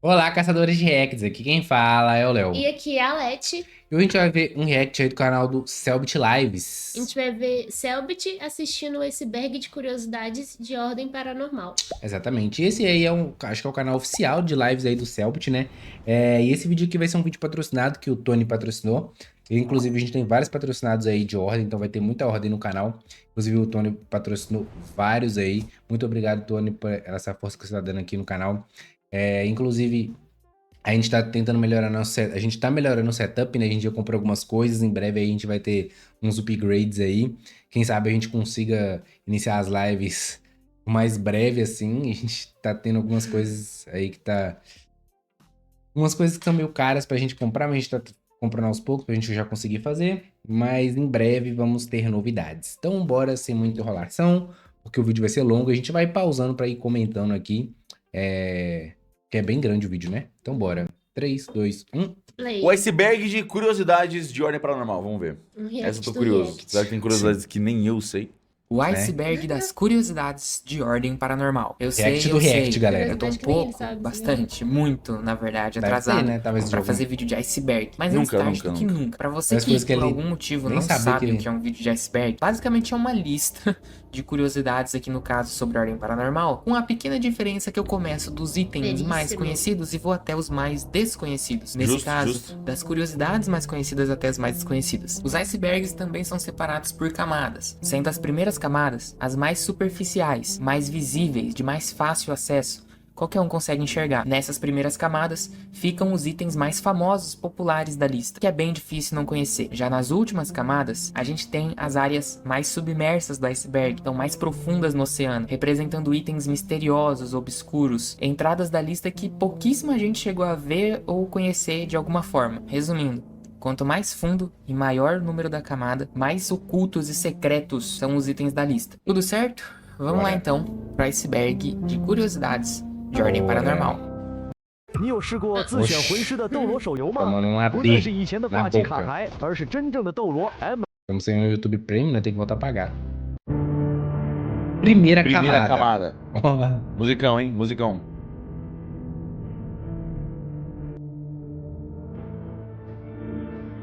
Olá, caçadores de reacts. Aqui quem fala é o Léo. E aqui é a Leti. E hoje a gente vai ver um react aí do canal do Selbit A gente Lives. vai ver Selbit assistindo esse berg de curiosidades de ordem paranormal. Exatamente. Esse aí acho que é o canal oficial de lives aí do Selbit, né? E esse vídeo aqui vai ser um vídeo patrocinado que o Tony patrocinou. E, inclusive, a gente tem vários patrocinados aí de ordem, então vai ter muita ordem no canal. Inclusive, o Tony patrocinou vários aí. Muito obrigado, Tony, por essa força que você está dando aqui no canal. Inclusive, a gente tá tentando melhorar a gente tá melhorando o setup, né? A gente já comprou algumas coisas, em breve aí a gente vai ter uns upgrades aí. Quem sabe a gente consiga iniciar as lives mais breve assim. A gente tá tendo algumas coisas aí umas coisas que são meio caras pra gente comprar, mas a gente tá comprando aos poucos pra gente já conseguir fazer, mas em breve vamos ter novidades. Então bora sem muita enrolação, porque o vídeo vai ser longo, a gente vai pausando pra ir comentando aqui. Que é bem grande o vídeo, né? Então bora. 3, 2, 1. O Play. iceberg de curiosidades de ordem paranormal, vamos ver. Um Essa eu react tô do curioso. Apesar que react. tem curiosidades que nem eu sei. O Né? iceberg das curiosidades de ordem paranormal. Eu React sei, do eu react, sei. galera. Eu tô um Curiosidade que nem ele pouco, sabe, bastante, muito, na verdade, Deve ter, atrasado né? Talvez pra jogo. fazer vídeo de iceberg. Mas antes Nunca, tarde nunca, do que nunca. nunca. Pra você Parece coisa que, que por ele algum motivo, nem não sabia sabe que- o que é um vídeo de iceberg, basicamente é uma lista de curiosidades aqui no caso sobre ordem paranormal, com a pequena diferença que eu começo dos itens mais Veríssimo. conhecidos e vou até os mais desconhecidos. Nesse Justo, caso, justo. das curiosidades mais conhecidas até as mais desconhecidas. Os icebergs também são separados por camadas, sendo as primeiras camadas as mais superficiais, mais visíveis, de mais fácil acesso. Qualquer um consegue enxergar. Nessas primeiras camadas ficam os itens mais famosos, populares da lista, que é bem difícil não conhecer. Já nas últimas camadas, a gente tem as áreas mais submersas do iceberg, então mais profundas no oceano, representando itens misteriosos, obscuros, entradas da lista que pouquíssima gente chegou a ver ou conhecer de alguma forma. Resumindo, quanto mais fundo e maior o número da camada, mais ocultos e secretos são os itens da lista. Tudo certo? Vamos lá Bora. então para iceberg de curiosidades de ordem Bora. paranormal. 你有试过自选魂师的斗罗手游吗？ Tomando uma 不再是 D 以前的 na 挂机卡 boca. 牌，而是真正的斗罗 M。 Estamos sem o YouTube Premium, né? Tem que voltar a pagar. Primeira Primeira camada. camada. Musicão, hein? Musicão.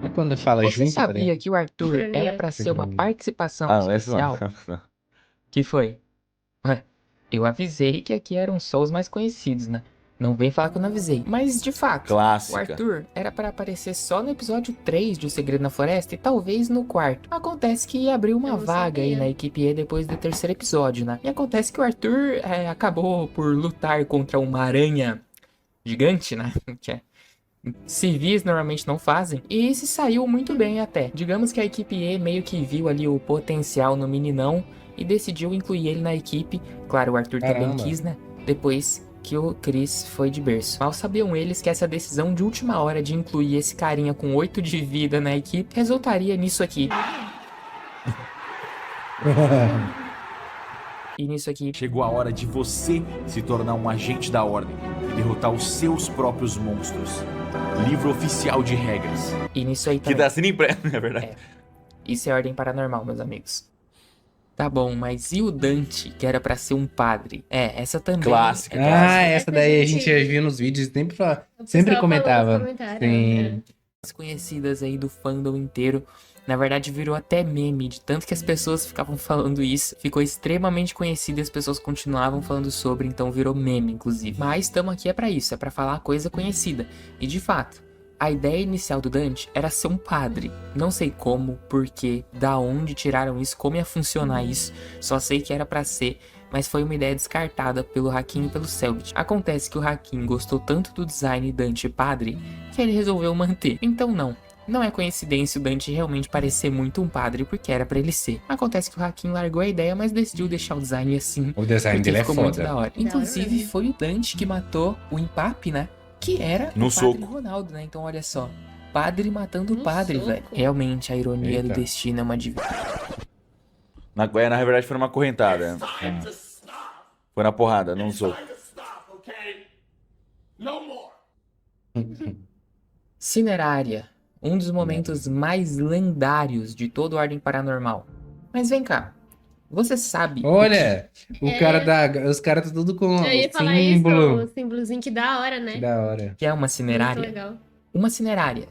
E quando fala Você junto, tá sabia ligado? que o Arthur era para ser uma participação Ah, não, essa especial? não. Que foi? Ué, eu avisei que aqui eram só os mais conhecidos, né? Não vem falar que eu não avisei. Mas, de fato, o Clássica. Arthur era para aparecer só no episódio 3 de O Segredo na Floresta e talvez no quarto. Acontece que abriu uma Eu não vaga aí sabia. na equipe E depois do terceiro episódio, né? E acontece que o Arthur acabou por lutar contra uma aranha gigante, né? Que é civis normalmente não fazem, e se saiu muito bem até. Digamos que a equipe E meio que viu ali o potencial no meninão e decidiu incluir ele na equipe. Claro, o Arthur também Caramba. quis, né? Depois que o Chris foi de berço. Mal sabiam eles que essa decisão de última hora de incluir esse carinha com 8 de vida na equipe resultaria nisso aqui. E nisso aqui. Chegou a hora de você se tornar um agente da ordem e derrotar os seus próprios monstros. Livro oficial de regras. E nisso aí Que também. dá sendo impresso, é verdade. Isso é ordem paranormal, meus amigos. Tá bom, mas e o Dante, que era pra ser um padre? Essa também. Clássica. Ah, essa daí a Essa gente gente- já viu nos vídeos, sempre, O sempre pessoal falou comentava. nos comentários, Sim. né? As conhecidas aí do fandom inteiro. Na verdade, virou até meme, de tanto que as pessoas ficavam falando isso. Ficou extremamente conhecido e as pessoas continuavam falando sobre, então virou meme, inclusive. Mas estamos aqui é pra isso, é pra falar coisa conhecida. E de fato, a ideia inicial do Dante era ser um padre. Não sei como, porquê, da onde tiraram isso, como ia funcionar isso. Só sei que era pra ser, mas foi uma ideia descartada pelo Hakim e pelo Selbit. Acontece que o Hakim gostou tanto do design Dante padre que ele resolveu manter. Então não é coincidência o Dante realmente parecer muito um padre, porque era pra ele ser. Acontece que o Hakim largou a ideia, mas decidiu deixar o design assim, O design porque dele é ficou muito da foda. hora. Inclusive, foi o Dante que matou o Empape, né? Que era No o Padre soco. Ronaldo, né? Então, olha só. Padre matando No padre, soco. velho. Realmente, a ironia do Eita. destino é uma divina. Na verdade foi numa correntada. Foi na porrada, não sou. Cinerária. Um dos momentos mais lendários de toda a Ordem Paranormal. Mas vem cá. Você sabe Olha, É. os caras tá tudo com Eu ia o falar símbolo. isso, o símbolozinho que da hora, Que né? da hora. que é uma Muito cinerária? legal. Uma cinerária.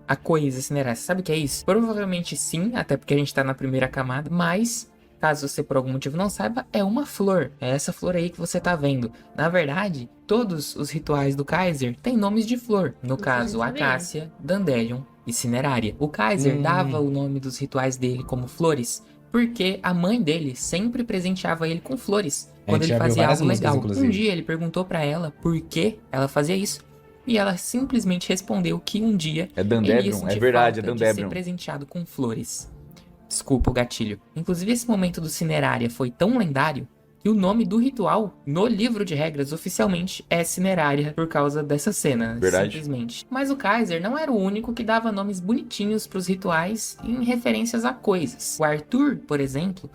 A coisa cinerária. Você sabe o que é isso? Provavelmente sim, até porque a gente tá na primeira camada, mas caso você por algum motivo não saiba, é uma flor. É essa flor aí que você tá vendo. Na verdade, todos os rituais do Kaiser têm nomes de flor. No caso, não sabia. acácia, dandelion e cinerária. O Kaiser dava o nome dos rituais dele como flores, porque a mãe dele sempre presenteava ele com flores quando gente ele já viu fazia várias algo músicas, legal. inclusive. Um dia ele perguntou pra ela por que ela fazia isso. E ela simplesmente respondeu que um dia É ele ia Dandebrion, sentir é verdade, é falta de ser Dandebrion. presenteado com flores. Desculpa o gatilho. Inclusive, esse momento do Cinerária foi tão lendário que o nome do ritual no livro de regras oficialmente é Cinerária por causa dessa cena, Verdade. simplesmente. Mas o Kaiser não era o único que dava nomes bonitinhos pros rituais em referências a coisas. O Arthur, por exemplo,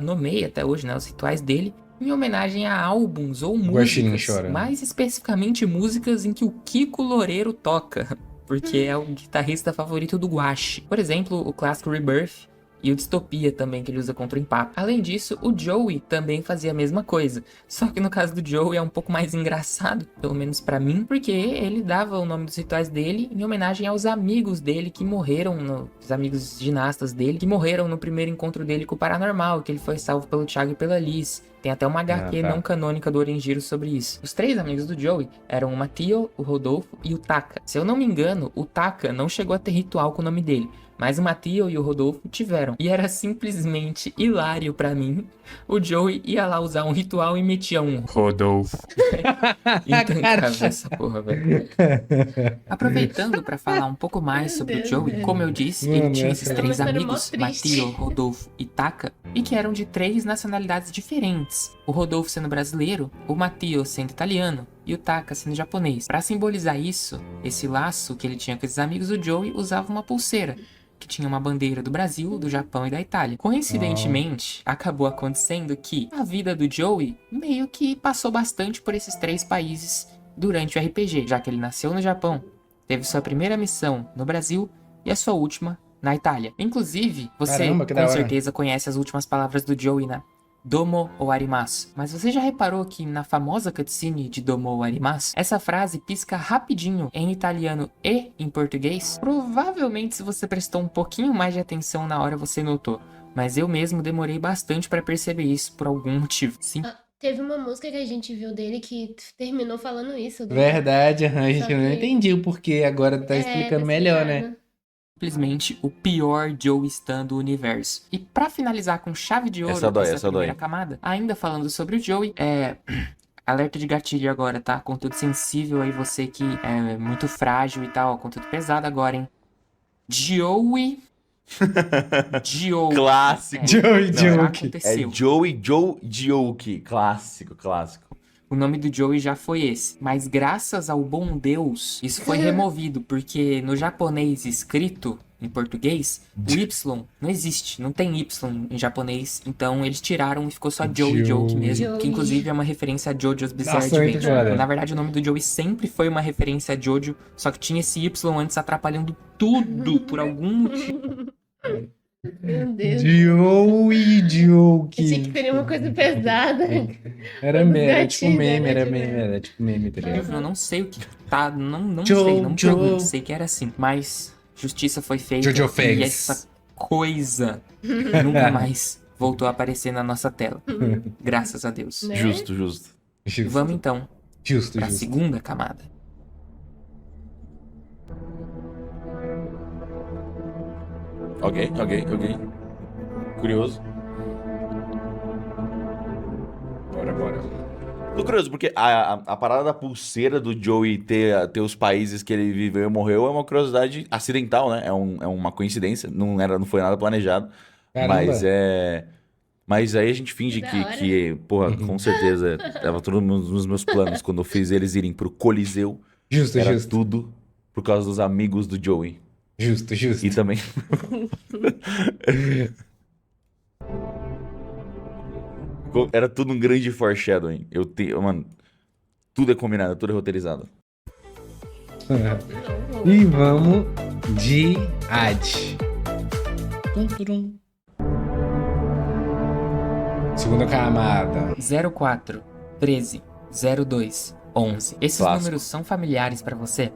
nomeia até hoje, né, os rituais dele em homenagem a álbuns ou Guaxinim músicas, chorando. mais especificamente músicas em que o Kiko Loureiro toca, porque é o guitarrista favorito do Guache. Por exemplo, o clássico Rebirth e o Dystopia também, que ele usa contra o Empapa. Além disso, o Joey também fazia a mesma coisa, só que no caso do Joey é um pouco mais engraçado, pelo menos pra mim, porque ele dava o nome dos rituais dele em homenagem aos amigos dele que morreram, os amigos ginastas dele, que morreram no primeiro encontro dele com o Paranormal, que ele foi salvo pelo Thiago e pela Liz. Tem até uma HQ tá. não canônica do Orangiro sobre isso. Os 3 amigos do Joey eram o Mateo, o Rodolfo e o Taka. Se eu não me engano, o Taka não chegou a ter ritual com o nome dele, mas o Mateo e o Rodolfo tiveram. E era simplesmente hilário pra mim. O Joey ia lá usar um ritual e metia um Rodolfo. Intancável essa porra, velho. Aproveitando pra falar um pouco mais sobre o Joey, como eu disse, ele Mano, tinha esses essa- 3 Tá uma história mó amigos, triste. Mateo, Rodolfo e Taka, e que eram de 3 nacionalidades diferentes. O Rodolfo sendo brasileiro, o Mateo sendo italiano e o Taka sendo japonês. Pra simbolizar isso, esse laço que ele tinha com esses amigos, o Joey usava uma pulseira que tinha uma bandeira do Brasil, do Japão e da Itália. Coincidentemente, acabou acontecendo que a vida do Joey meio que passou bastante por esses 3 países durante o RPG, já que ele nasceu no Japão, teve sua primeira missão no Brasil e a sua última na Itália. Inclusive, você Caramba, que da com hora. certeza conhece as últimas palavras do Joey, né? Domo ou arimasu. Mas você já reparou que na famosa cutscene de Domo ou arimasu, essa frase pisca rapidinho em italiano e em português? Provavelmente se você prestou um pouquinho mais de atenção na hora você notou, mas eu mesmo demorei bastante pra perceber isso por algum motivo. Sim, Teve uma música que a gente viu dele que terminou falando isso. Verdade, a gente Só não que- entendi o porquê, agora tá explicando melhor, né? simplesmente o pior Joe Stan do universo. E pra finalizar com chave de ouro Essa dói, essa essa primeira dói. camada, ainda falando sobre o Joey, alerta de gatilho agora, tá? Conteúdo sensível aí, você que é muito frágil e tal, conteúdo pesado agora, hein? Joey. Clássico. Joey Já Joke. É aconteceu. Joey Joe Joke. Clássico, clássico. O nome do Joey já foi esse. Mas graças ao bom Deus, isso foi removido, porque no japonês escrito em português, o Y não existe, não tem Y em japonês, então eles tiraram e ficou só Joey Joke mesmo, Joey. que inclusive é uma referência a Jojo's Bizarre Nossa, muito Adventure. foda. Na verdade, o nome do Joey sempre foi uma referência a Jojo, só que tinha esse Y antes atrapalhando tudo por algum motivo. Meu Deus. Joey Joke. Achei que seria uma coisa pesada. Era Os meme, era tipo gatinhos, meme, né, era tipo- meme, era tipo meme, tá ligado? Eu não sei o que tá, não Joe, sei, não me Joe. pergunto, sei que era assim, mas justiça foi feita Jojo e Fags. essa coisa nunca mais voltou a aparecer na nossa tela. Graças a Deus. Né? Justo, justo. Justo, Vamos então justo, pra justo. segunda camada. Ok. Curioso. Bora. Tô curioso, porque a parada da pulseira do Joey ter os países que ele viveu e morreu é uma curiosidade acidental, né? É uma coincidência, não foi nada planejado. Caramba. Mas aí a gente finge Da que, hora. porra, com certeza, tava tudo nos meus planos quando eu fiz eles irem pro Coliseu. Justo, Era justo. tudo por causa dos amigos do Joey. Justo. E também. Era tudo um grande foreshadowing. Mano, tudo é combinado, tudo é roteirizado. E vamos de Ad. Tum, turum. Segunda camada. 04, 13, 02, 11. Esses Clássico. números são familiares pra você?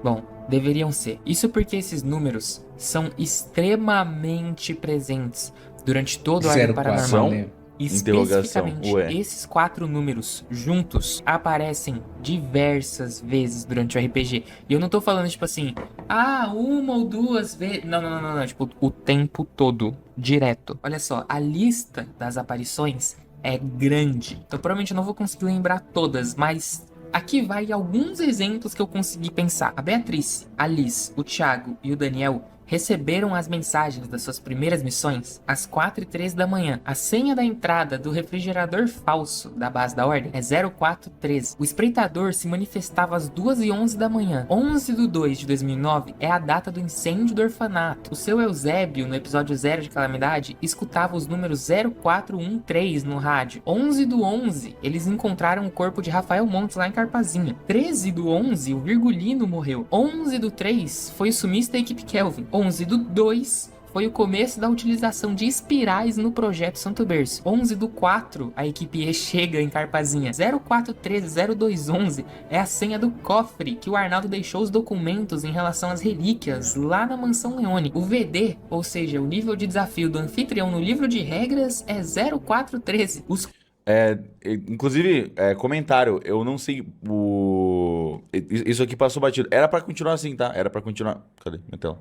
Bom, deveriam ser. Isso porque esses números são extremamente presentes durante todo o Ordem 04, Paranormal. né? Interrogação, Especificamente, ué. esses 4 números juntos aparecem diversas vezes durante o RPG. E eu não tô falando, tipo assim, uma ou duas vezes. Não. Tipo, o tempo todo, direto. Olha só, a lista das aparições é grande. Então, provavelmente eu não vou conseguir lembrar todas, mas aqui vai alguns exemplos que eu consegui pensar. A Beatriz, a Liz, o Thiago e o Daniel receberam as mensagens das suas primeiras missões às 4h13 da manhã. A senha da entrada do refrigerador falso da base da ordem é 0413. O espreitador se manifestava às 2h11 da manhã. 11/2/2009 é a data do incêndio do orfanato. O seu Eusébio, no episódio 0 de Calamidade, escutava os números 0413 no rádio. 11/11, eles encontraram o corpo de Rafael Montes lá em Carpazinha. 13/11, o Virgulino morreu. 11/3 foi o sumiço da equipe Kelvin. 11/2 foi o começo da utilização de espirais no projeto Santo Berço. 11/4, a equipe E chega em Carpazinha. 0413-0211 é a senha do cofre que o Arnaldo deixou os documentos em relação às relíquias lá na Mansão Leone. O VD, ou seja, o nível de desafio do anfitrião no livro de regras, é 0413. Os Inclusive, comentário, eu não sei isso aqui passou batido. Era pra continuar assim, tá? Era pra continuar. Cadê minha tela?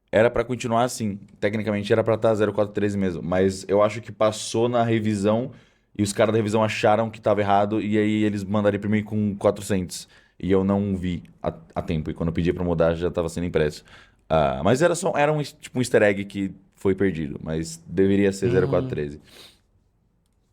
Era pra continuar assim. Tecnicamente era pra estar 0413 mesmo. Mas eu acho que passou na revisão e os caras da revisão acharam que tava errado e aí eles mandaram imprimir com 400. E eu não vi a tempo. E quando eu pedi pra mudar já tava sendo impresso. Mas era tipo um easter egg que foi perdido. Mas deveria ser 0413.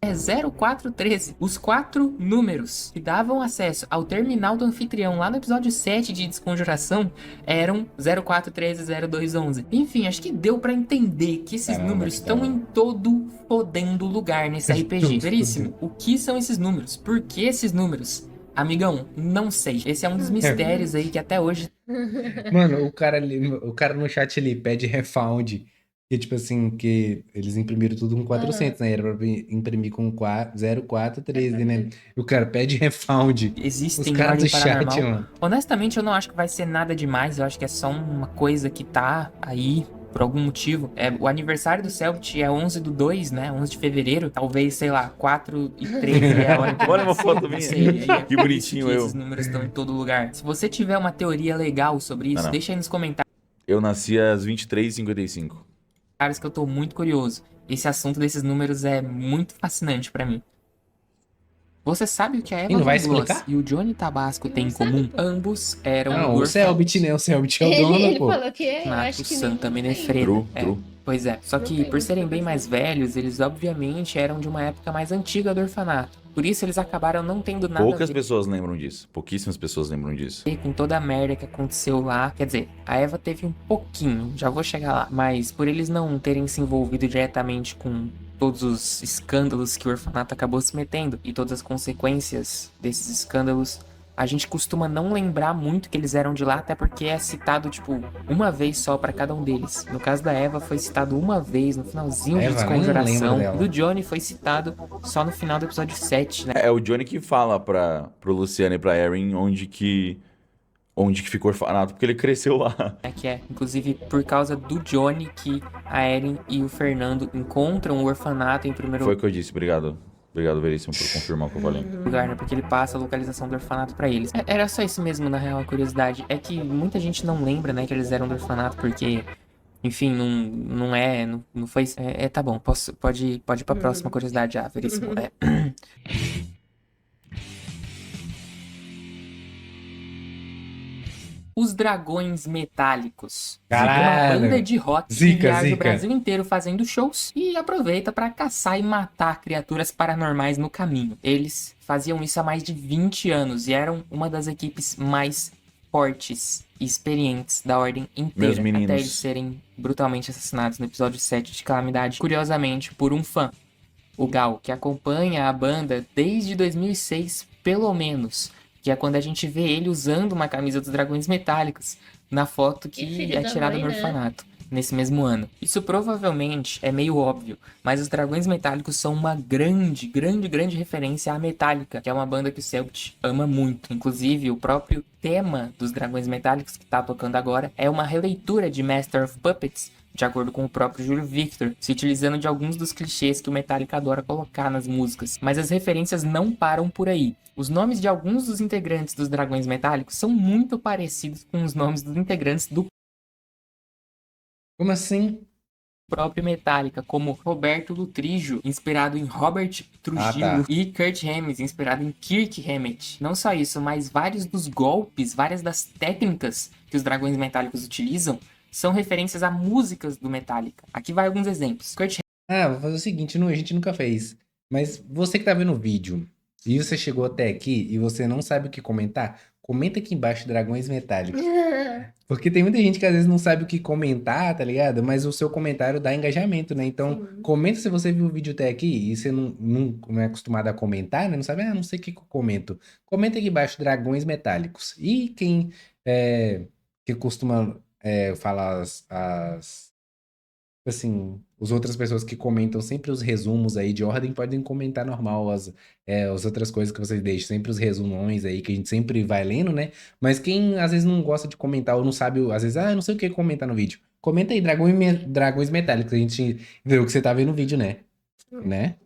É 0413. Os 4 números que davam acesso ao terminal do anfitrião lá no episódio 7 de Desconjuração eram 0413 0211. Enfim, acho que deu pra entender que esses Caramba, números que estão da hora. em todo fodendo lugar nesse RPG. Veríssimo. O que são esses números? Por que esses números? Amigão, não sei. Esse é um dos mistérios aí que até hoje Mano, o cara no chat ali pede refound. Que tipo assim, que eles imprimiram tudo com 400, né? Era pra imprimir com 0413, né? E o cara pede refound. Os existem em caras do Ordem chat, Paranormal. mano. Honestamente, eu não acho que vai ser nada demais. Eu acho que é só uma coisa que tá aí por algum motivo. O aniversário do Selbit é 11/2, né? 11 de fevereiro. Talvez, sei lá, 4/13 é a hora que Olha uma foto não minha. sei, aí é Que por bonitinho isso que eu. esses números estão em todo lugar. Se você tiver uma teoria legal sobre isso, Não. deixa aí nos comentários Eu nasci às 23h55. que eu tô muito curioso. Esse assunto desses números é muito fascinante pra mim. Você sabe o que a Eva E não vai Von Bloss explicar? e o Johnny Tabasco têm em sabe, comum? pô. Ambos eram Não, o orfãos. Selbit, né? O Selbit é o dono, Ele pô. falou que eu acho Nato que Santa não. Menefreda. True. Pois é, só Não que tem por serem bem muita mais velhos, eles obviamente eram de uma época mais antiga do orfanato. Por isso eles acabaram não tendo nada Poucas a ver pessoas lembram disso. Pouquíssimas pessoas lembram disso. com toda a merda que aconteceu lá. Quer dizer, a Eva teve um pouquinho, já vou chegar lá. Mas por eles não terem se envolvido diretamente com todos os escândalos que o orfanato acabou se metendo e todas as consequências desses escândalos, a gente costuma não lembrar muito que eles eram de lá, até porque é citado, tipo, uma vez só pra cada um deles. No caso da Eva, foi citado uma vez no finalzinho de Eva, nem Desconjuração. lembro dela. E do Johnny foi citado só no final do episódio 7, né? É o Johnny que fala pro Luciano e pra Erin onde que ficou o orfanato, porque ele cresceu lá. Que é, inclusive, por causa do Johnny que a Erin e o Fernando encontram o orfanato em primeiro Foi o que eu disse, obrigado. Obrigado, Veríssimo, por confirmar o que eu falei. lugar, né? Porque ele passa a localização do orfanato pra eles. Era só isso mesmo, na real, a curiosidade. É que muita gente não lembra, né, que eles eram do orfanato, porque, enfim, não foi... tá bom, pode ir pra próxima curiosidade já, Veríssimo. Os Dragões Metálicos. Caralho. Uma banda de rock que Zica, viaja o zica. Brasil inteiro fazendo shows e aproveita pra caçar e matar criaturas paranormais no caminho. Eles faziam isso há mais de 20 anos e eram uma das equipes mais fortes e experientes da Ordem inteira. Meus meninos. Até eles serem brutalmente assassinados no episódio 7 de Calamidade, curiosamente, por um fã. O Gal, que acompanha a banda desde 2006, pelo menos. Que é quando a gente vê ele usando uma camisa dos Dragões Metálicos na foto que filho é da tirada mãe, no né? orfanato. nesse mesmo ano. Isso provavelmente é meio óbvio, mas os Dragões Metálicos são uma grande referência à Metallica, que é uma banda que o Celt ama muito. Inclusive, o próprio tema dos Dragões Metálicos que tá tocando agora é uma releitura de Master of Puppets, de acordo com o próprio Júlio Victor, se utilizando de alguns dos clichês que o Metallica adora colocar nas músicas. Mas as referências não param por aí. Os nomes de alguns dos integrantes dos Dragões Metálicos são muito parecidos com os nomes dos integrantes do Como assim? próprio Metallica, como Roberto Lutrijo, inspirado em Robert Trujillo, e Kurt Hammett, inspirado em Kirk Hammett. Não só isso, mas vários dos golpes, várias das técnicas que os Dragões Metálicos utilizam são referências a músicas do Metallica. Aqui vai alguns exemplos. Kurt Vou fazer o seguinte, a gente nunca fez. Mas você que tá vendo o vídeo e você chegou até aqui e você não sabe o que comentar, comenta aqui embaixo Dragões Metálicos. Porque tem muita gente que às vezes não sabe o que comentar, tá ligado? Mas o seu comentário dá engajamento, né? Então, comenta se você viu o vídeo até aqui e você não é acostumado a comentar, né? Não sabe, não sei o que eu comento. Comenta aqui embaixo Dragões Metálicos. E quem que costuma falar assim, as outras pessoas que comentam sempre os resumos aí de ordem podem comentar normal as outras coisas que vocês deixam, sempre os resumões aí que a gente sempre vai lendo, né? Mas quem às vezes não gosta de comentar ou não sabe, às vezes, eu não sei o que comentar no vídeo. Comenta aí, Dragões Metálicos, a gente viu que você tá vendo o vídeo, né? Né?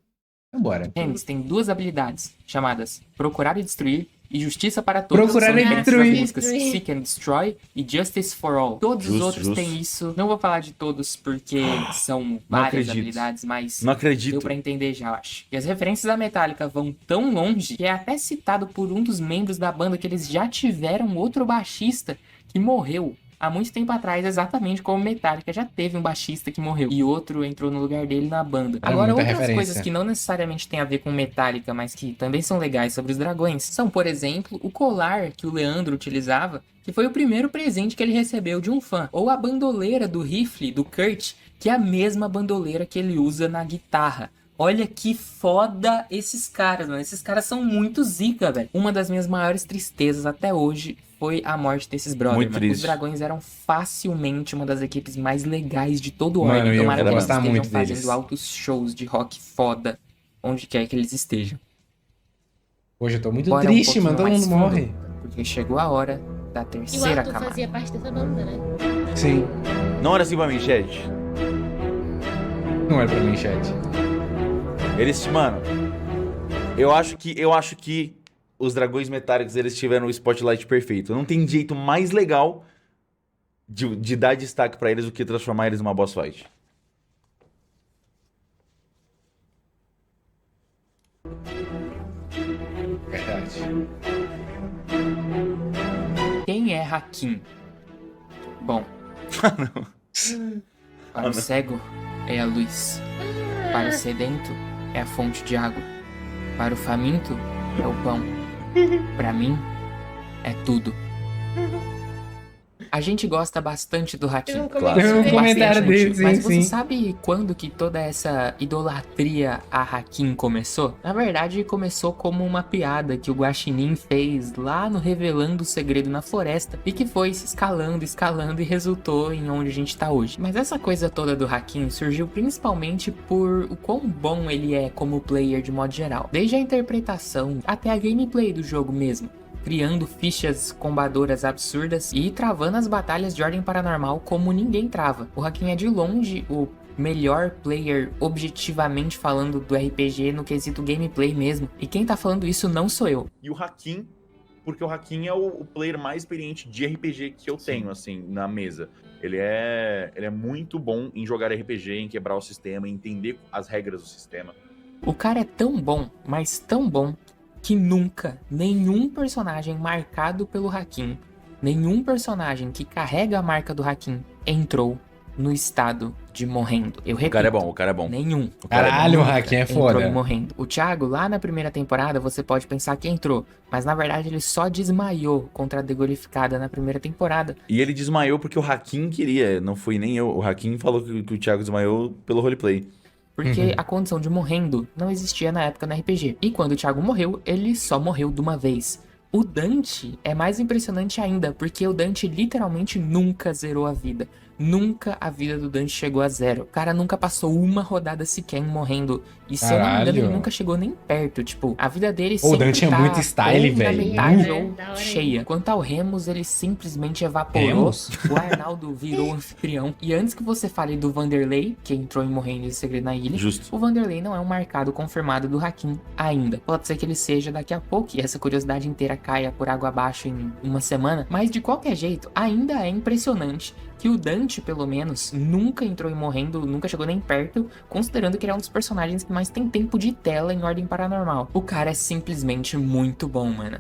Então bora. Hammett tem duas habilidades chamadas Procurar e Destruir e Justiça para Todos. Procurar São e referências Destruir. às músicas Seek and Destroy e Justice for All. Todos os outros têm isso. Não vou falar de todos porque são várias acredito. habilidades, mas Não acredito. deu pra entender já, eu acho. E as referências da Metallica vão tão longe que é até citado por um dos membros da banda que eles já tiveram outro baixista que morreu há muito tempo atrás, exatamente como Metallica já teve um baixista que morreu e outro entrou no lugar dele na banda. Agora, muita outras referência. coisas que não necessariamente têm a ver com Metallica, mas que também são legais sobre os dragões, são, por exemplo, o colar que o Leandro utilizava, que foi o primeiro presente que ele recebeu de um fã, ou a bandoleira do rifle do Kurt, que é a mesma bandoleira que ele usa na guitarra. Olha que foda esses caras, mano. Esses caras são muito zica, velho. Uma das minhas maiores tristezas até hoje foi a morte desses brothers, Muito mano. triste. Os Dragões eram facilmente uma das equipes mais legais de todo o Mano, Oregon. eu Tomara que eles gostava estejam muito deles. fazendo altos shows de rock foda, onde quer que eles estejam. Hoje eu tô muito Bora triste, um mano. Todo pouquinho mundo mais morre. fundo, porque chegou a hora da E o terceira Arthur camada. fazia parte dessa banda, né? Sim. Não era assim pra mim, chat. Não é pra mim, chat. Eles, mano, eu acho que os Dragões Metálicos, eles tiveram o spotlight perfeito. Não tem jeito mais legal de dar destaque pra eles do que transformar eles numa boss fight. Verdade. Quem é Hakim? Bom, para o cego é a luz, para o sedento é a fonte de água, para o faminto é o pão, para mim é tudo. A gente gosta bastante do Hakim. Eu não Claro. comecei. Tem um comentário Bastante dele, motivo. Mas sim, você sim. sabe quando que toda essa idolatria a Hakim começou? Na verdade, começou como uma piada que o Guaxinim fez lá no Revelando o Segredo na Floresta e que foi se escalando e resultou em onde a gente tá hoje. Mas essa coisa toda do Hakim surgiu principalmente por o quão bom ele é como player de modo geral. Desde a interpretação até a gameplay do jogo mesmo, criando fichas combadoras absurdas e travando as batalhas de ordem paranormal como ninguém trava. O Hakim é de longe o melhor player, objetivamente falando, do RPG no quesito gameplay mesmo. E quem tá falando isso não sou eu. E o Hakim, porque o Hakim é o player mais experiente de RPG que eu tenho, assim, na mesa. Ele é muito bom em jogar RPG, em quebrar o sistema, em entender as regras do sistema. O cara é tão bom, mas tão bom, que nunca nenhum personagem marcado pelo Hakim, nenhum personagem que carrega a marca do Hakim entrou no estado de morrendo. Eu repito, O cara é bom, o cara é bom. nenhum. O cara é bom. Caralho, o Hakim é Entrou foda. morrendo. O Thiago, lá na primeira temporada, você pode pensar que entrou, mas na verdade ele só desmaiou contra a Degolificada na primeira temporada. E ele desmaiou porque o Hakim queria, não fui nem eu. O Hakim falou que o Thiago desmaiou pelo roleplay. Porque a condição de morrendo não existia na época no RPG. E quando o Thiago morreu, ele só morreu de uma vez. O Dante é mais impressionante ainda, porque o Dante literalmente nunca zerou a vida. Nunca a vida do Dante chegou a zero. O cara nunca passou uma rodada sequer morrendo. E se eu não me engano, ele Caralho. nunca chegou nem perto. Tipo, a vida dele O sempre Dante é tá muito style, ou na velho. metade É, ou da hora cheia. Quanto ao Remus, ele simplesmente evaporou. Remus? O Arnaldo virou anfitrião. E antes que você fale do Vanderlei, que entrou em Morrendo de Segredo na Ilha, Justo. o Vanderlei não é um marcado confirmado do Hakim ainda. Pode ser que ele seja daqui a pouco e essa curiosidade inteira caia por água abaixo em uma semana. Mas de qualquer jeito, ainda é impressionante que o Dante, pelo menos, nunca entrou em Morrendo, nunca chegou nem perto, considerando que ele é um dos personagens que mais tem tempo de tela em Ordem Paranormal. O cara é simplesmente muito bom, mano.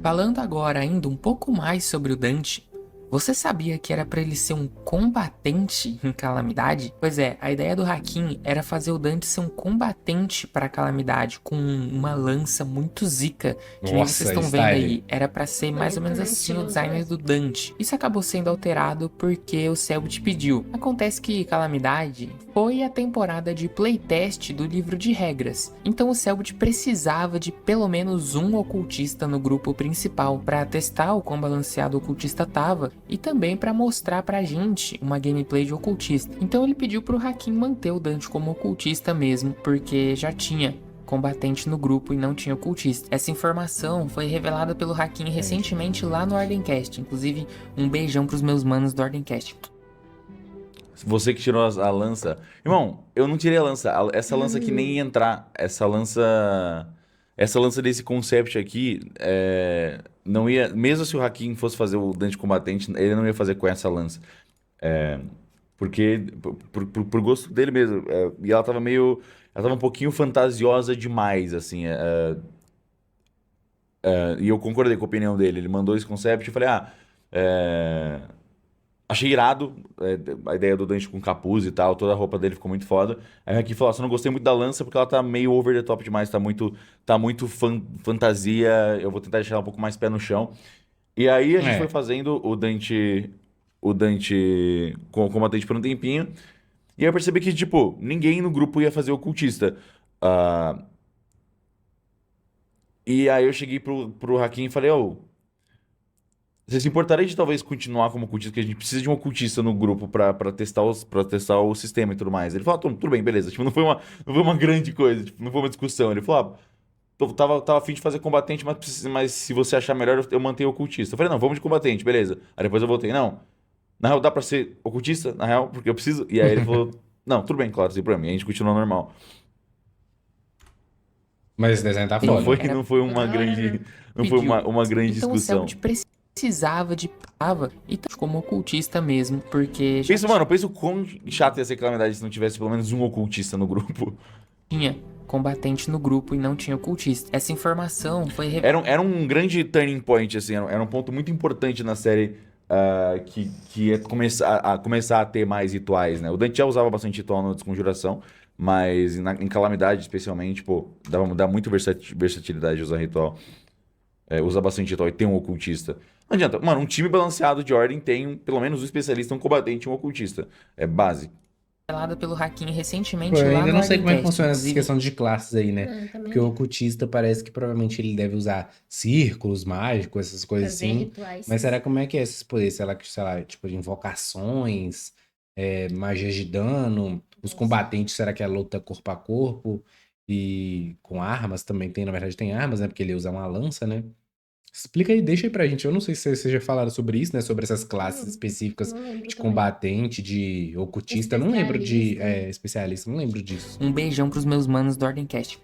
Falando agora ainda um pouco mais sobre o Dante, você sabia que era pra ele ser um combatente em Calamidade? Pois é, a ideia do Hakim era fazer o Dante ser um combatente pra Calamidade, com uma lança muito zica, que nem Nossa, vocês estão vendo style. aí. Era pra ser mais ou menos Muito assim o estiloso design mesmo. do Dante. Isso acabou sendo alterado porque o Selbit pediu. Acontece que Calamidade foi a temporada de playtest do livro de regras, então o Selbit precisava de pelo menos um ocultista no grupo principal pra testar o quão balanceado o ocultista tava e também pra mostrar pra gente uma gameplay de ocultista. Então ele pediu pro Hakim manter o Dante como ocultista mesmo, porque já tinha combatente no grupo e não tinha ocultista. Essa informação foi revelada pelo Hakim recentemente lá no Ordencast. Inclusive, um beijão pros meus manos do Ordencast. Você que tirou a lança. Irmão, eu não tirei a lança. Essa lança aqui nem ia entrar. Essa lança desse concept aqui, não ia. Mesmo se o Hakim fosse fazer o Dante combatente, ele não ia fazer com essa lança. Porque, por gosto dele mesmo. E ela tava meio. Ela tava um pouquinho fantasiosa demais, assim. E eu concordei com a opinião dele. Ele mandou esse concept e eu falei, achei irado a ideia do Dante com capuz e tal, toda a roupa dele ficou muito foda. Aí o Hakim falou, só não gostei muito da lança porque ela tá meio over the top demais, tá muito fantasia, eu vou tentar deixar ela um pouco mais pé no chão. E aí a gente foi fazendo o Dante com o combatente por um tempinho, e aí eu percebi que, tipo, ninguém no grupo ia fazer ocultista. E aí eu cheguei pro Hakim e falei, você se importaria de talvez continuar como ocultista? Porque a gente precisa de um ocultista no grupo pra testar o sistema e tudo mais. Ele falou, tudo bem, beleza. Tipo, não foi uma grande coisa, tipo, não foi uma discussão. Ele falou, tava a fim de fazer combatente, mas se você achar melhor, eu mantenho o ocultista. Eu falei, não, vamos de combatente, beleza. Aí depois eu voltei, não, na real dá pra ser ocultista, na real, porque eu preciso. E aí ele falou, não, tudo bem, claro, sem problema. E a gente continuou normal. Mas esse desenho tá Não foda. foi uma Da hora, grande, né? não foi Pediu. uma grande Então o discussão. Selbit precisava de prova e tá como ocultista mesmo, porque já Pensa o quão chato ia ser Calamidade se não tivesse pelo menos um ocultista no grupo. tinha combatente no grupo e não tinha ocultista. Essa informação foi revelada. Era um grande turning point, assim, era um ponto muito importante na série que ia começar a ter mais rituais, né? O Dante já usava bastante ritual na Desconjuração, mas em Calamidade, especialmente, pô, dá muito versatilidade de usar ritual. Usa bastante ritual e tem um ocultista. Não adianta. Mano, um time balanceado de ordem tem pelo menos um especialista, um combatente e um ocultista. É base. Revelada pelo Hakim recentemente Pô, eu lá ainda no não sei como é que Ordencast, funciona essa inclusive. questão de classes aí, né? Também Porque o ocultista parece que provavelmente ele deve usar círculos mágicos, essas coisas fazer assim. rituais. Mas será como é que é esses poderes? Será que, sei lá, tipo, de invocações, magias de dano, os combatentes, será que é luta corpo a corpo? E com armas também tem, na verdade tem armas, né? Porque ele usa uma lança, né? Explica aí, deixa aí pra gente. Eu não sei se vocês já falaram sobre isso, né? Sobre essas classes específicas Não lembro de também. combatente, de ocultista. Eu não lembro de Especialista. especialista, não lembro disso. Um beijão pros meus manos do Ordencast.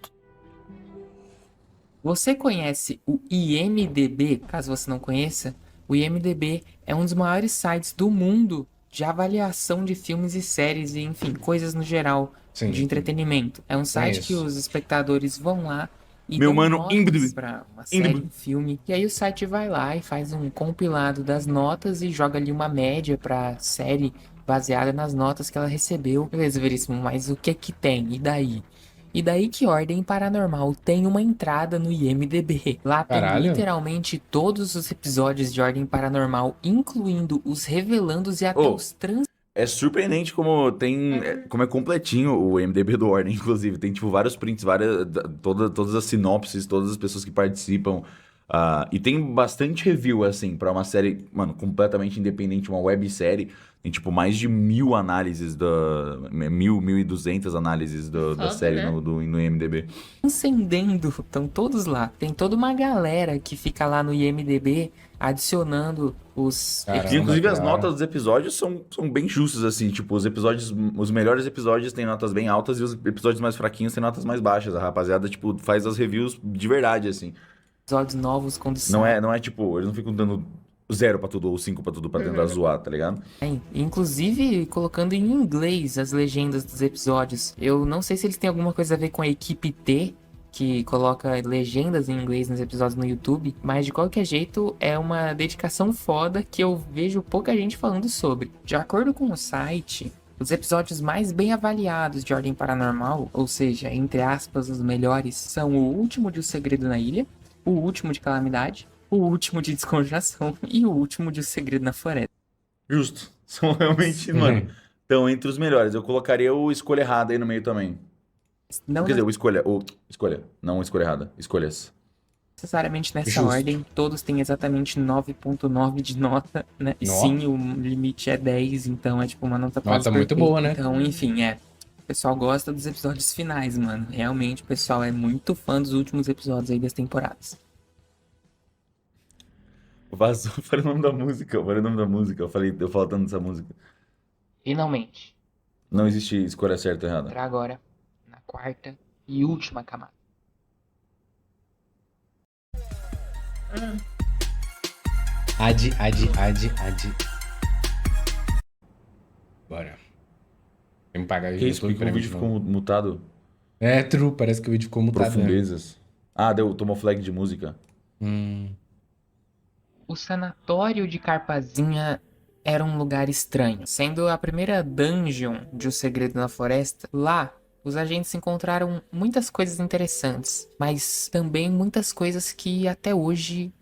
Você conhece o IMDb? Caso você não conheça, o IMDb é um dos maiores sites do mundo de avaliação de filmes e séries e, enfim, coisas no geral Sim. de entretenimento. É um site que Conheço. os espectadores vão lá e Meu dão mano, notas IMDb. pra uma série, um filme. E aí o site vai lá e faz um compilado das notas e joga ali uma média pra série baseada nas notas que ela recebeu. Beleza, Veríssimo, mas o que tem? E daí? E daí que Ordem Paranormal tem uma entrada no IMDb. Lá tem Caralho. literalmente todos os episódios de Ordem Paranormal, incluindo os revelandos e até Oh. os trans. É surpreendente como como é completinho o MDB do Ordem, inclusive. Tem, tipo, vários prints, todas as sinopses, todas as pessoas que participam. E tem bastante review, assim, pra uma série, mano, completamente independente, uma websérie. Tem, tipo, mais de 1.000 análises 1.200 análises da Foda, série né? no IMDb. Incendendo, estão todos lá. Tem toda uma galera que fica lá no IMDb adicionando os Caramba. E, inclusive, que as da hora. notas dos episódios são bem justas, assim. Tipo, os melhores episódios têm notas bem altas e os episódios mais fraquinhos têm notas mais baixas. A rapaziada, tipo, faz as reviews de verdade, assim. episódios novos quando Não saem. é tipo, eles não ficam dando 0 pra tudo ou 5 pra tudo pra tentar zoar, tá ligado? Inclusive colocando em inglês as legendas dos episódios. Eu não sei se eles têm alguma coisa a ver com a equipe T, que coloca legendas em inglês nos episódios no YouTube, mas de qualquer jeito é uma dedicação foda que eu vejo pouca gente falando sobre. De acordo com o site, os episódios mais bem avaliados de Ordem Paranormal, ou seja, entre aspas, os melhores, são o último de O Segredo na Ilha, o último de Calamidade, o último de Desconjuração e o último de O Segredo na Floresta. Justo. São realmente, mano, estão entre os melhores. Eu colocaria o Escolha Errada aí no meio também. Não Quer dizer, Escolha. Não Escolha Errada. Escolhas. necessariamente nessa Justo. ordem, todos têm exatamente 9.9 de nota, né? E Nó. sim, o limite é 10, então é tipo uma nota quase Nota muito perfeita. boa, né? Então, enfim, o pessoal gosta dos episódios finais, mano. Realmente, o pessoal é muito fã dos últimos episódios aí das temporadas. Vazou, eu falei o nome da música. Eu falo tanto dessa música. Finalmente, Não existe escolha certa ou errada. entrar agora na quarta e última camada. Ad. Bora. Tem que pagar o Que isso? Por YouTube que pra o mim vídeo de ficou novo. mutado? É, true, parece que o vídeo ficou mutado mesmo. Profundezas. Tomou flag de música. O sanatório de Carpazinha era um lugar estranho. Sendo a primeira dungeon de O Segredo na Floresta, lá os agentes encontraram muitas coisas interessantes, mas também muitas coisas que até hoje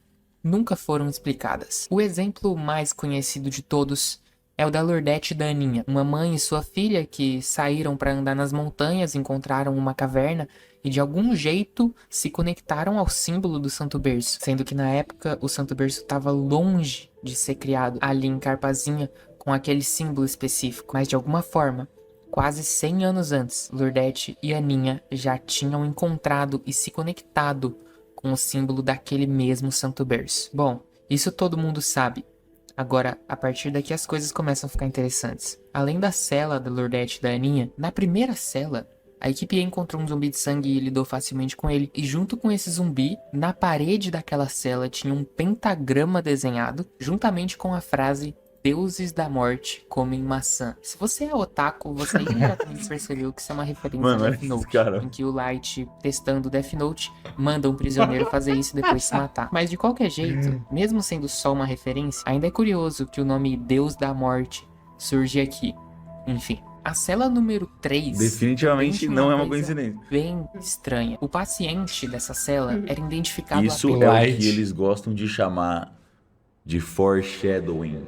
nunca foram explicadas. O exemplo mais conhecido de todos é o da Lurdete e da Aninha, uma mãe e sua filha que saíram para andar nas montanhas, encontraram uma caverna e de algum jeito se conectaram ao símbolo do Santo Berço, sendo que na época o Santo Berço estava longe de ser criado ali em Carpazinha com aquele símbolo específico, mas de alguma forma, quase 100 anos antes, Lurdete e Aninha já tinham encontrado e se conectado com o símbolo daquele mesmo Santo Berço. Bom, isso todo mundo sabe. Agora, a partir daqui as coisas começam a ficar interessantes. Além da cela da Lurdete e da Aninha, na primeira cela, a equipe encontrou um zumbi de sangue e lidou facilmente com ele. E junto com esse zumbi, na parede daquela cela tinha um pentagrama desenhado, juntamente com a frase "Deuses da morte comem maçã". Se você é otaku, você imediatamente percebeu que isso é uma referência Mano, a olha Death esse Note, cara. em que o Light, testando Death Note, manda um prisioneiro fazer isso e depois se matar. Mas de qualquer jeito, mesmo sendo só uma referência, ainda é curioso que o nome Deus da Morte surge aqui. Enfim, a cela número 3 Definitivamente também tinha não é uma coisa coincidência. bem estranha. O paciente dessa cela era identificado Isso apenas é o Light. que eles gostam de chamar de foreshadowing.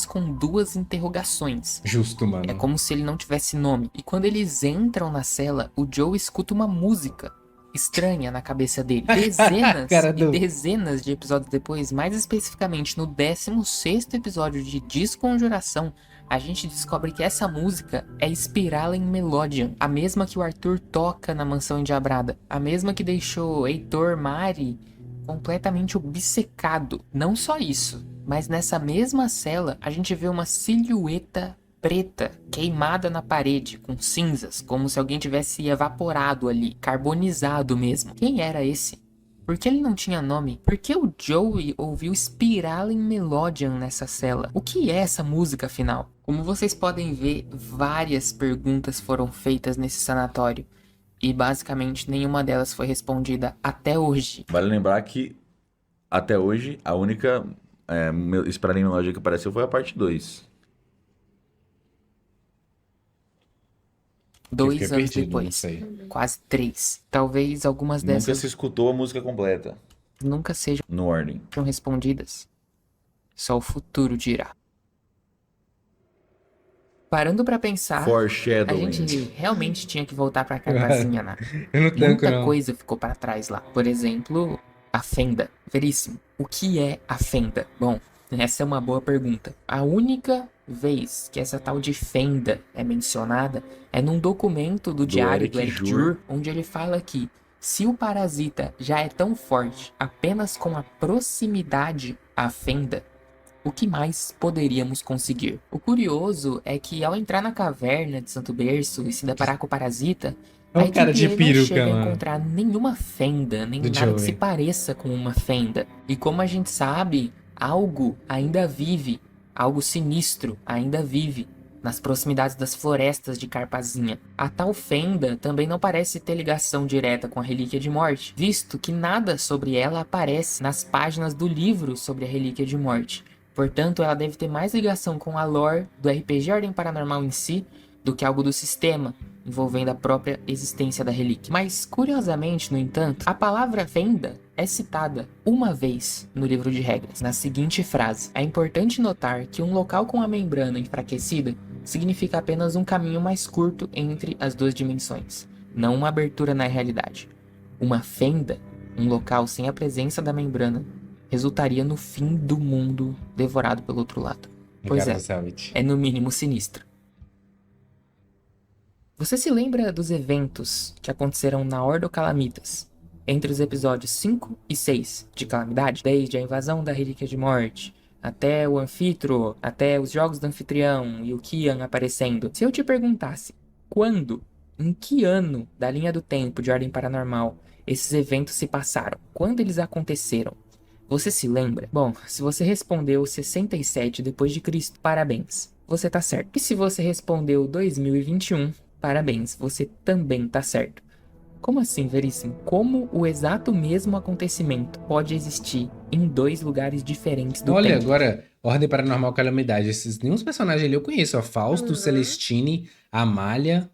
com 2 interrogações. Justo, mano. É como se ele não tivesse nome. E quando eles entram na cela, o Joe escuta uma música estranha na cabeça dele. Dezenas Cara e do- dezenas de episódios depois, mais especificamente no 16º episódio de Desconjuração, a gente descobre que essa música é Spiraling Melodium, a mesma que o Arthur toca na Mansão Endiabrada, a mesma que deixou Heitor Mari completamente obcecado. Não só isso, mas nessa mesma cela a gente vê uma silhueta preta queimada na parede com cinzas, como se alguém tivesse evaporado ali, carbonizado mesmo. Quem era esse? Por que ele não tinha nome? Por que o Joey ouviu Spiraling Melodium nessa cela? O que é essa música afinal? Como vocês podem ver, várias perguntas foram feitas nesse sanatório e basicamente nenhuma delas foi respondida até hoje. Vale lembrar que, até hoje, a única Spiraling Melodium que apareceu foi a parte 2. 2 Fiquei anos perdido, depois. não sei. Quase 3. Talvez algumas Nunca dessas se escutou a música completa nunca sejam no Ordem. respondidas. Só o futuro dirá. Parando pra pensar, a Foreshadowing. gente realmente tinha que voltar pra cartazinha, né? Eu não tanco, Muita não. coisa ficou para trás lá. Por exemplo, a fenda. Veríssimo. O que é a fenda? Bom, essa é uma boa pergunta. A única vez que essa tal de fenda é mencionada é num documento do diário Eric do Eric Jur. Jur, onde ele fala que se o parasita já é tão forte apenas com a proximidade à fenda, o que mais poderíamos conseguir? O curioso é que ao entrar na caverna de Santo Berço e se deparar com o parasita, Olha a o cara equipe de não peruca, chega a mano. encontrar nenhuma fenda, nem Do nada que se Joey. pareça com uma fenda. E como a gente sabe, algo ainda vive, algo sinistro ainda vive nas proximidades das florestas de Carpazinha. A tal fenda também não parece ter ligação direta com a Relíquia de Morte, visto que nada sobre ela aparece nas páginas do livro sobre a Relíquia de Morte. Portanto, ela deve ter mais ligação com a lore do RPG Ordem Paranormal em si do que algo do sistema, envolvendo a própria existência da relíquia. Mas, curiosamente, no entanto, a palavra fenda é citada uma vez no livro de regras, na seguinte frase: é importante notar que um local com a membrana enfraquecida significa apenas um caminho mais curto entre as duas dimensões, não uma abertura na realidade. Uma fenda, um local sem a presença da membrana, resultaria no fim do mundo devorado pelo outro lado. Pois Cara é, do Selbit. é no mínimo sinistro. Você se lembra dos eventos que aconteceram na Ordo Calamitas entre os episódios 5 e 6 de Calamidade? Desde a invasão da Relíquia de Morte, até o Anfitro, até os Jogos do Anfitrião e o Kian aparecendo. Se eu te perguntasse quando, em que ano da linha do tempo de Ordem Paranormal esses eventos se passaram? Quando eles aconteceram? Você se lembra? Bom, se você respondeu 67 depois de Cristo, parabéns, você tá certo. E se você respondeu 2021, parabéns, você também tá certo. Como assim, Veríssimo? Como o exato mesmo acontecimento pode existir em dois lugares diferentes do Olha, tempo? agora, Ordem Paranormal Calamidade. Nenhum personagens ali eu conheço, ó. Fausto, Uhum. Celestine, Amália,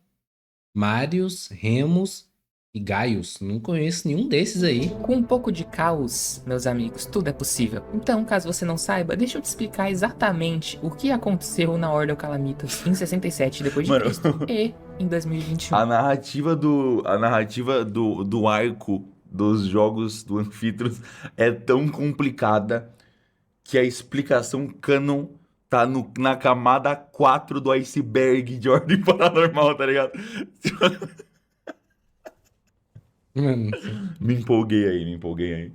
Marius, Remus e Gaius. Não conheço nenhum desses aí. Com um pouco de caos, meus amigos, tudo é possível. Então, caso você não saiba, deixa eu te explicar exatamente o que aconteceu na Ordem Calamitas em 67 depois de Mano. Cristo e em 2021. A narrativa do arco dos jogos do Anfitros é tão complicada que a explicação canon tá na camada 4 do iceberg de Ordem Paranormal, tá ligado? Mano, Me empolguei aí.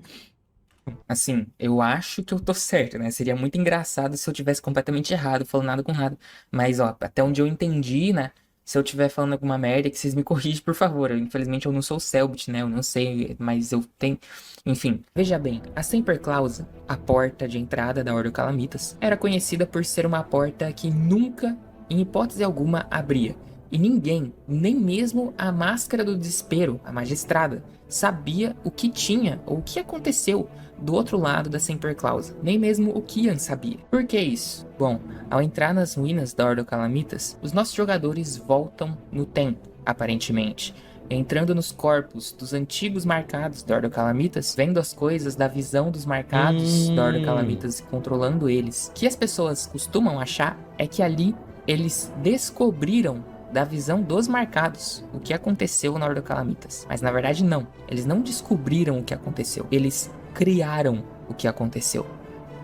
Assim, eu acho que eu tô certo, né? Seria muito engraçado se eu tivesse completamente errado, falando nada com nada. Mas, ó, até onde eu entendi, né? Se eu estiver falando alguma merda, que vocês me corrigem, por favor. Infelizmente, eu não sou o Selbit, né? Eu não sei, mas eu tenho... Enfim, veja bem. A Semperclausa, a porta de entrada da Ordem Calamitas, era conhecida por ser uma porta que nunca, em hipótese alguma, abria. E ninguém, nem mesmo a Máscara do Desespero, a magistrada, sabia o que tinha ou o que aconteceu do outro lado da Semperclausa. Nem mesmo o Kian sabia. Por que isso? Bom, ao entrar nas ruínas da Ordo Calamitas, os nossos jogadores voltam no tempo, aparentemente. Entrando nos corpos dos antigos marcados da Ordo Calamitas, vendo as coisas da visão dos marcados da Ordo Calamitas e controlando eles. O que as pessoas costumam achar é que ali eles descobriram da visão dos marcados o que aconteceu na Ordo Calamitas. Mas na verdade não. Eles não descobriram o que aconteceu. Eles criaram o que aconteceu.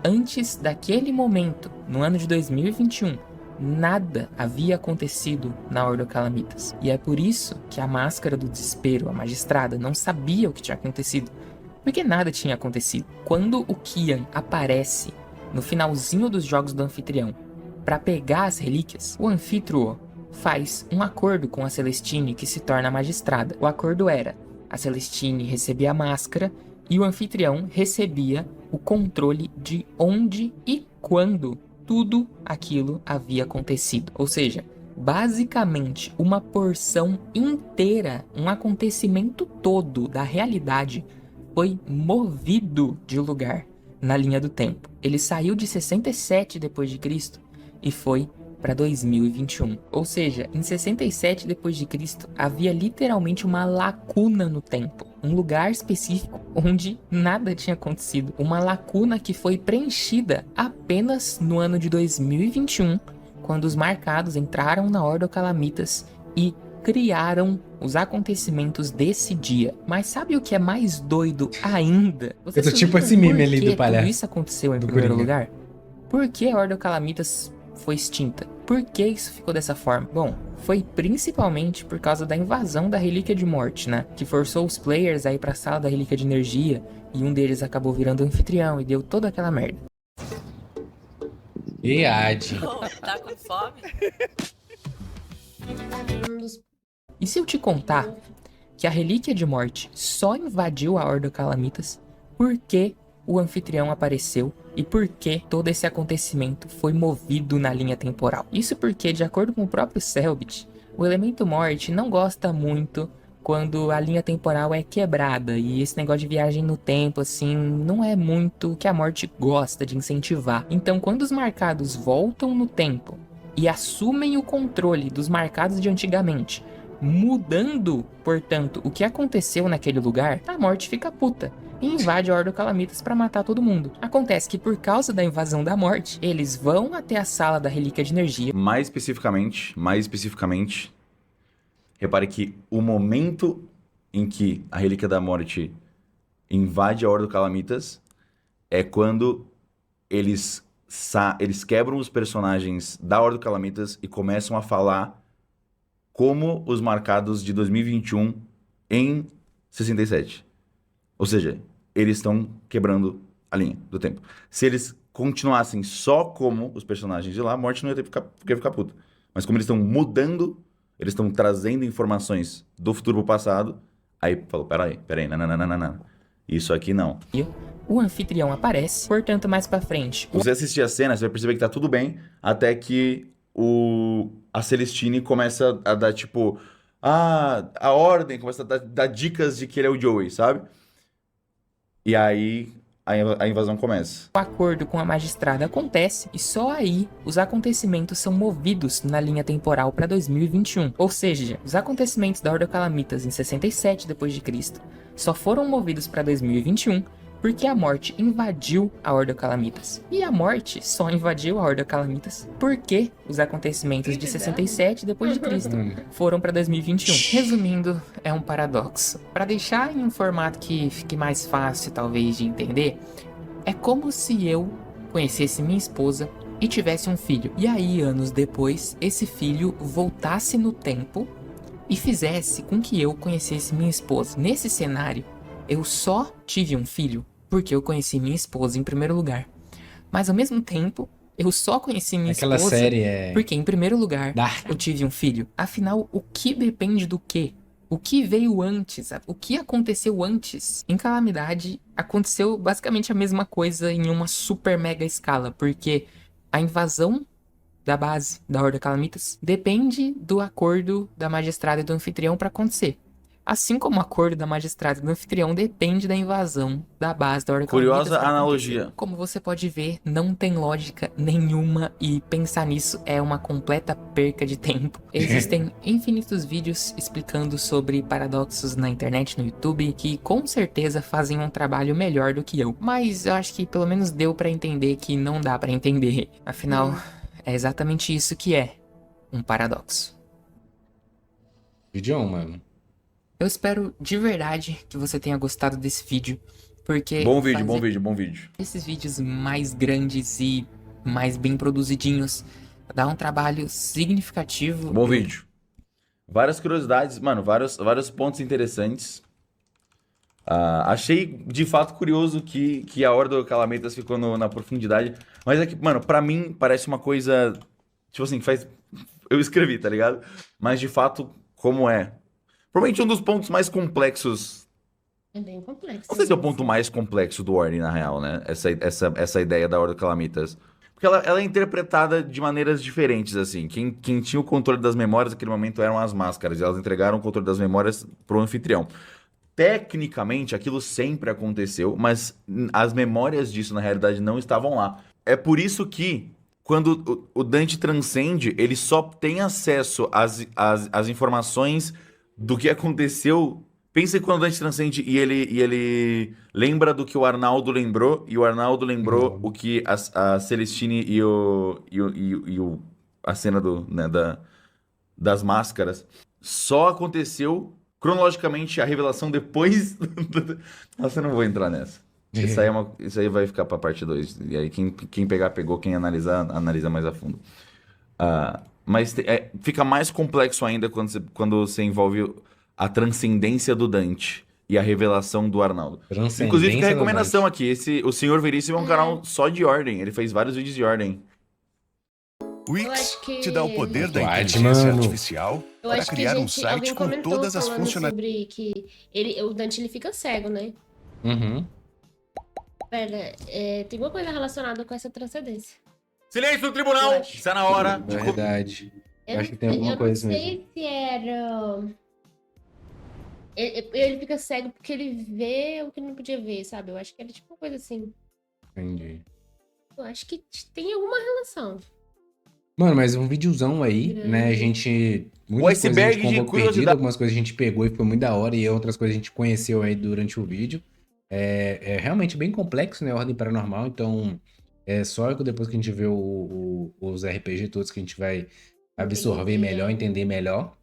Antes daquele momento, no ano de 2021, nada havia acontecido na Ordo Calamitas. E é por isso que a Máscara do Desespero, a magistrada, não sabia o que tinha acontecido. Porque nada tinha acontecido. Quando o Kian aparece no finalzinho dos Jogos do Anfitrião para pegar as relíquias, o Anfitro faz um acordo com a Celestine, que se torna magistrada. O acordo era: a Celestine recebia a máscara e o anfitrião recebia o controle de onde e quando tudo aquilo havia acontecido. Ou seja, basicamente uma porção inteira, um acontecimento todo da realidade foi movido de lugar na linha do tempo. Ele saiu de 67 depois de Cristo e foi para 2021. Ou seja, em 67 depois de Cristo havia literalmente uma lacuna no tempo, um lugar específico onde nada tinha acontecido, uma lacuna que foi preenchida apenas no ano de 2021, quando os marcados entraram na Ordo Calamitas e criaram os acontecimentos desse dia. Mas sabe o que é mais doido ainda? Eu tô tipo sabia esse meme por ali que do palhaço. tudo isso aconteceu em Do primeiro Coringa. lugar? Por que a Ordo Calamitas foi extinta? Por que isso ficou dessa forma? Bom, foi principalmente por causa da invasão da Relíquia de Morte, né? Que forçou os players a ir pra sala da Relíquia de Energia, e um deles acabou virando anfitrião e deu toda aquela merda. E Ad. Tá com fome? Um dos E se eu te contar que a Relíquia de Morte só invadiu a Ordo Calamitas porque o anfitrião apareceu e porque todo esse acontecimento foi movido na linha temporal? Isso porque, de acordo com o próprio Selbit, o elemento morte não gosta muito quando a linha temporal é quebrada, e esse negócio de viagem no tempo, assim, não é muito o que a morte gosta de incentivar. Então, quando os marcados voltam no tempo e assumem o controle dos marcados de antigamente, mudando, portanto, o que aconteceu naquele lugar, a morte fica puta e invade a Ordo Calamitas pra matar todo mundo. Acontece que, por causa da invasão da morte, eles vão até a sala da Relíquia de Energia. Mais especificamente, repare que o momento em que a Relíquia da Morte invade a Ordo Calamitas é quando eles quebram os personagens da Ordo Calamitas e começam a falar como os marcados de 2021 em 67. Ou seja, eles estão quebrando a linha do tempo. Se eles continuassem só como os personagens de lá, a morte não ia ficar puta. Mas como eles estão mudando, eles estão trazendo informações do futuro pro passado, aí falou, peraí, não. Isso aqui não. O anfitrião aparece, portanto, mais pra frente, Se você assistir a cena, você vai perceber que tá tudo bem, até que a Celestine começa a dar, tipo, a ordem, começa a dar dicas de que ele é o Joey, sabe? E aí a invasão começa. o acordo com a magistrada acontece e só aí os acontecimentos são movidos na linha temporal para 2021. Ou seja, os acontecimentos da Ordo Calamitas em 67 d.C. só foram movidos para 2021 porque a morte invadiu a Ordo Calamitas. E a morte só invadiu a Ordo Calamitas porque os acontecimentos de 67 d.C. foram para 2021. Resumindo, é um paradoxo. Para deixar em um formato que fique mais fácil, talvez, de entender, é como se eu conhecesse minha esposa e tivesse um filho. E aí, anos depois, esse filho voltasse no tempo e fizesse com que eu conhecesse minha esposa. Nesse cenário, eu só tive um filho porque eu conheci minha esposa em primeiro lugar. Mas ao mesmo tempo, eu só conheci minha Aquela esposa série é porque em primeiro lugar Dark. eu tive um filho. Afinal, o que depende do quê? O que veio antes? O que aconteceu antes? Em Calamidade, aconteceu basicamente a mesma coisa em uma super mega escala, porque a invasão da base da Ordo Calamitas depende do acordo da magistrada e do anfitrião para acontecer. Assim como o acordo da magistrada e do anfitrião depende da invasão da base da Ordo Calamitas. Curiosa pra analogia. acontecer. Como você pode ver, não tem lógica nenhuma e pensar nisso é uma completa perca de tempo. Existem infinitos vídeos explicando sobre paradoxos na internet, no YouTube, que com certeza fazem um trabalho melhor do que eu. Mas eu acho que pelo menos deu pra entender que não dá pra entender. Afinal, é exatamente isso que é um paradoxo. Vídeo, mano. Eu espero de verdade que você tenha gostado desse vídeo, porque Bom vídeo, fazer bom vídeo. esses vídeos mais grandes e mais bem produzidinhos dá um trabalho significativo. Bom vídeo. Várias curiosidades, mano, vários pontos interessantes. Achei de fato curioso que a Ordo Calamitas ficou na profundidade. Mas é que, mano, pra mim parece uma coisa. Tipo assim, eu escrevi, tá ligado? Mas de fato, como é? Provavelmente um dos pontos mais complexos. É bem complexo. Não sei se é o ponto mais complexo do Ordem, na real, né? Essa ideia da Ordo Calamitas. Porque ela é interpretada de maneiras diferentes, assim. Quem tinha o controle das memórias naquele momento eram as máscaras. E elas entregaram o controle das memórias pro anfitrião. Tecnicamente, aquilo sempre aconteceu, mas as memórias disso, na realidade, não estavam lá. É por isso que, quando o Dante transcende, ele só tem acesso às informações do que aconteceu. Pensa que quando o Dante transcende e ele lembra do que o Arnaldo lembrou, e o Arnaldo lembrou o que a Celestine e a cena das máscaras. Só aconteceu cronologicamente a revelação depois. Nossa, eu não vou entrar nessa. Isso aí vai ficar pra parte 2. E aí, quem pegar, pegou. Quem analisar, analisa mais a fundo. Mas fica mais complexo ainda quando você envolve a transcendência do Dante e a revelação do Arnaldo. Inclusive, fica a recomendação aqui. O Senhor Veríssimo é um canal só de ordem. Ele fez vários vídeos de ordem. Eu Wix acho que- te dá o poder da Pode, inteligência mano. artificial Eu para acho que criar um alguém site com comentou todas as falando funcionalidades. sobre que o Dante ele fica cego, né? Uhum. Pera, tem alguma coisa relacionada com essa transcendência. Silêncio no tribunal! Eu acho. Está na hora de Verdade. Eu acho que tem não- alguma eu coisa não mesmo. sei se era... Ele fica cego porque ele vê o que não podia ver, sabe? Eu acho que era tipo uma coisa assim. Entendi. Eu acho que tem alguma relação. Mano, mas um videozão aí, Grande. né? A gente. O Muitas coisas a iceberg gente ficou um de pouco perdido, curiosidade. algumas coisas a gente pegou e foi muito da hora, e outras coisas a gente conheceu aí durante o vídeo. É realmente bem complexo, né? Ordem Paranormal, então é só depois que a gente vê os RPG todos que a gente vai absorver Entendi, melhor, entender melhor.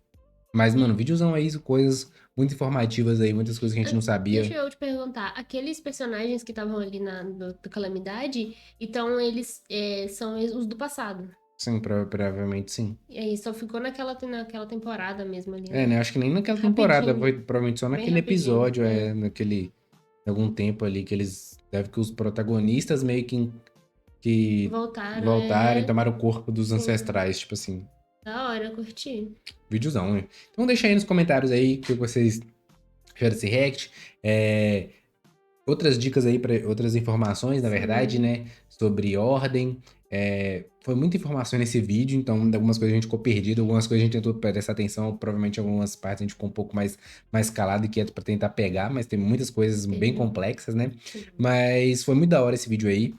Mas, mano, videozão aí, coisas muito informativas aí, muitas coisas que a gente não sabia. Deixa eu te perguntar, aqueles personagens que estavam ali do Calamidade, então eles são os do passado. Sim, provavelmente sim. E aí só ficou naquela temporada mesmo ali. É, né? Acho que nem naquela Rapidinho. temporada, foi provavelmente só Bem naquele rapidinho, episódio, é. naquele algum tempo ali que eles. Deve que os protagonistas meio que Voltaram. tomaram o corpo dos Sim. ancestrais, tipo assim. Da hora, curti. Videozão, né? Então deixa aí nos comentários aí o que vocês acharam desse react. Outras dicas aí, outras informações, na Sim. verdade, né? Sobre ordem. Foi muita informação nesse vídeo, então algumas coisas a gente ficou perdido, algumas coisas a gente tentou prestar atenção, provavelmente algumas partes a gente ficou um pouco mais calado e quieto pra tentar pegar, mas tem muitas coisas bem Sim. complexas, né? Sim. Mas foi muito da hora esse vídeo aí.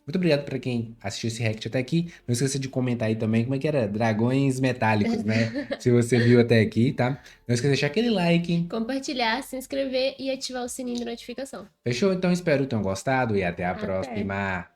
Muito obrigado pra quem assistiu esse react até aqui. Não esqueça de comentar aí também como é que era dragões metálicos, né? Se você viu até aqui, tá? Não esqueça de deixar aquele like. Compartilhar, se inscrever e ativar o sininho de notificação. Fechou? Então espero que tenham gostado e até a Até. próxima.